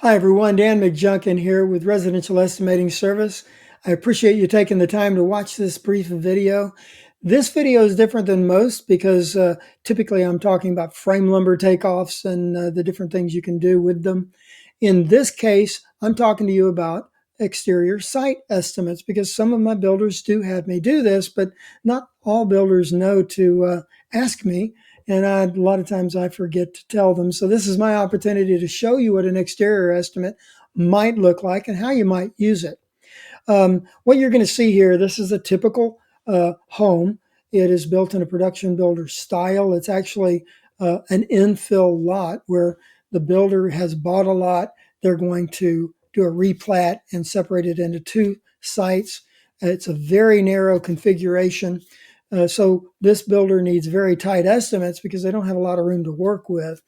Hi everyone, Dan McJunkin here with Residential Estimating Service. I appreciate you taking the time to watch this brief video. This video is different than most because typically I'm talking about frame lumber takeoffs and the different things you can do with them. In this case, I'm talking to you about exterior site estimates because some of my builders do have me do this, but not all builders know to ask me. And a lot of times I forget to tell them. So this is my opportunity to show you what an exterior estimate might look like and how you might use it. What you're going to see here, this is a typical home. It is built in a production builder style. It's actually an infill lot where the builder has bought a lot. They're going to do a replat and separate it into two sites. It's a very narrow configuration. So this builder needs very tight estimates because they don't have a lot of room to work with.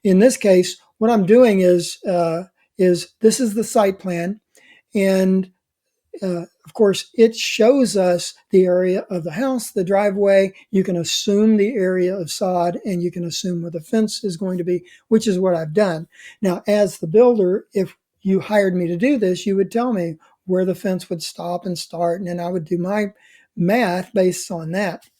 In this case, what I'm doing is this is the site plan, and of course, it shows us the area of the house, the driveway. You can assume the area of sod, and you can assume where the fence is going to be, which is what I've done. Now, as the builder, if you hired me to do this, you would tell me where the fence would stop and start, and then I would do my math based on that.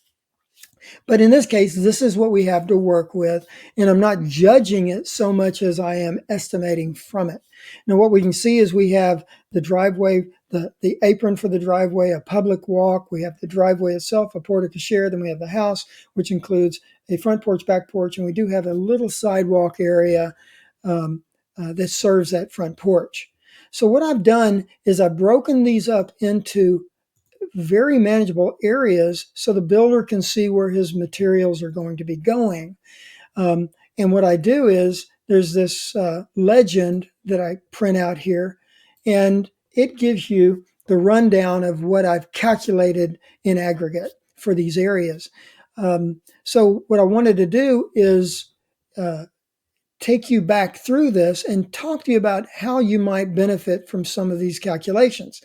But in this case, this is what we have to work with, and I'm not judging it so much as I am estimating from it. Now, what we can see is we have the driveway, the apron for the driveway, a public walk. We have the driveway itself, a porte cochere. Then we have the house, which includes a front porch, back porch, and we do have a little sidewalk area that serves that front porch. So what I've done is I've broken these up into very manageable areas so the builder can see where his materials are going to be going. And what I do is there's this legend that I print out here, and it gives you the rundown of what I've calculated in aggregate for these areas. So what I wanted to do is take you back through this and talk to you about how you might benefit from some of these calculations.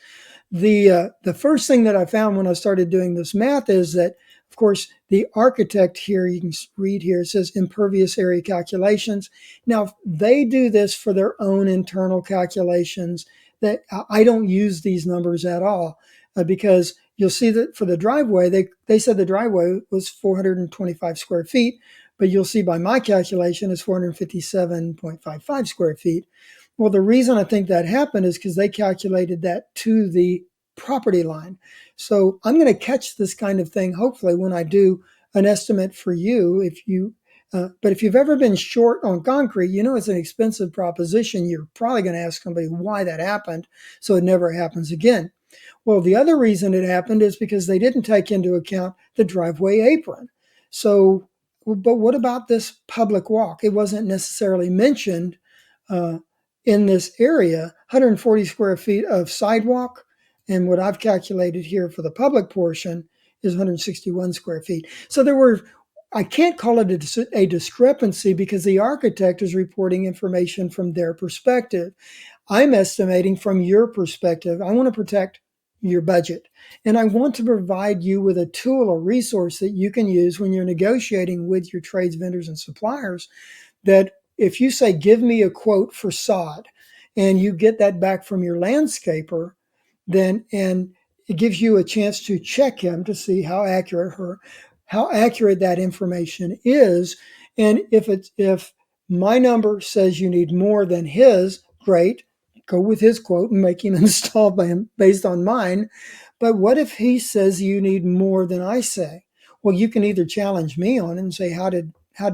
The first thing that I found when I started doing this math is that, of course, the architect here, you can read here, it says impervious area calculations. Now, they do this for their own internal calculations. That I don't use these numbers at all because you'll see that for the driveway, they said the driveway was 425 square feet, but you'll see by my calculation it's 457.55 square feet. Well, the reason I think that happened is because they calculated that to the property line. So I'm going to catch this kind of thing, hopefully, when I do an estimate for you. But if you've ever been short on concrete, you know it's an expensive proposition. You're probably going to ask somebody why that happened, so it never happens again. Well, the other reason it happened is because they didn't take into account the driveway apron. So, but what about this public walk? It wasn't necessarily mentioned in this area, 140 square feet of sidewalk, and what I've calculated here for the public portion is 161 square feet. So I can't call it a discrepancy because the architect is reporting information from their perspective. I'm estimating from your perspective. I want to protect your budget, and I want to provide you with a tool, a resource that you can use when you're negotiating with your trades, vendors, and suppliers. That if you say, give me a quote for sod, and you get that back from your landscaper, and it gives you a chance to check him to see how accurate that information is. And if my number says you need more than his, great, go with his quote and make him install based on mine. But what if he says you need more than I say? Well, you can either challenge me on it and say, how did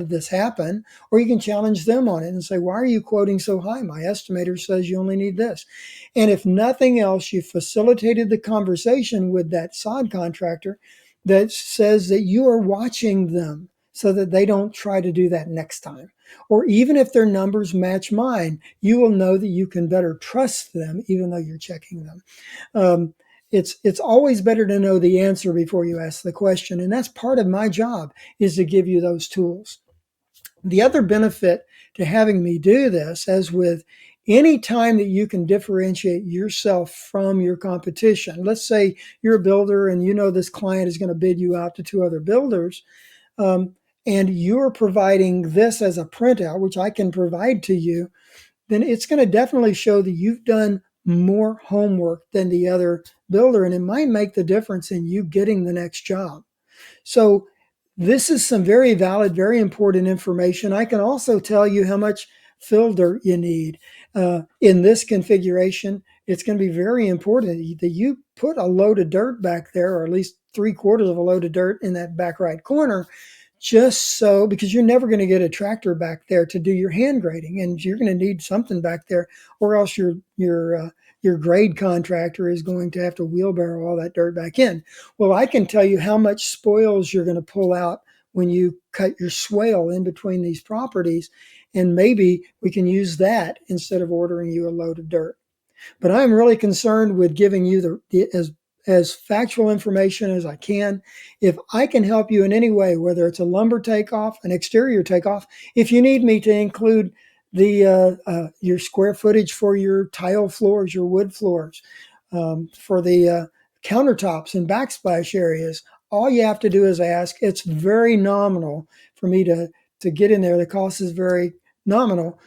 this happen? Or you can challenge them on it and say, why are you quoting so high? My estimator says you only need this. And if nothing else, you facilitated the conversation with that sod contractor that says that you are watching them so that they don't try to do that next time. Or even if their numbers match mine, you will know that you can better trust them even though you're checking them. It's always better to know the answer before you ask the question. And that's part of my job, is to give you those tools. The other benefit to having me do this, as with any time that you can differentiate yourself from your competition, let's say you're a builder and you know this client is going to bid you out to two other builders, and you're providing this as a printout, which I can provide to you, then it's going to definitely show that you've done more homework than the other builder, and it might make the difference in you getting the next job. So this is some very valid, very important information. I can also tell you how much fill dirt you need. In this configuration, it's going to be very important that you put a load of dirt back there, or at least 3/4 of a load of dirt in that back right corner, just so, because you're never going to get a tractor back there to do your hand grading, and you're going to need something back there, or else your grade contractor is going to have to wheelbarrow all that dirt back in. Well, I can tell you how much spoils you're going to pull out when you cut your swale in between these properties, and maybe we can use that instead of ordering you a load of dirt. But I'm really concerned with giving you as factual information as I can. If I can help you in any way, whether it's a lumber takeoff, an exterior takeoff, if you need me to include your square footage for your tile floors, your wood floors, for the countertops and backsplash areas, all you have to do is ask. It's very nominal for me to get in there. The cost is very nominal.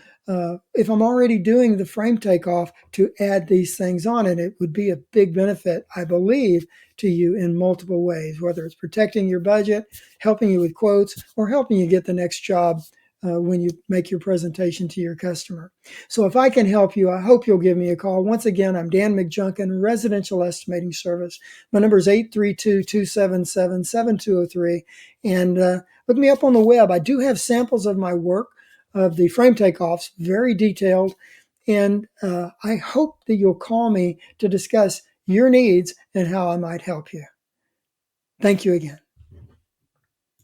If I'm already doing the frame takeoff, to add these things on, and it would be a big benefit, I believe, to you in multiple ways, whether it's protecting your budget, helping you with quotes, or helping you get the next job when you make your presentation to your customer. So if I can help you, I hope you'll give me a call. Once again, I'm Dan McJunkin, Residential Estimating Service. My number is 832-277-7203. And look me up on the web. I do have samples of my work of the frame takeoffs, very detailed. And I hope that you'll call me to discuss your needs and how I might help you. Thank you again.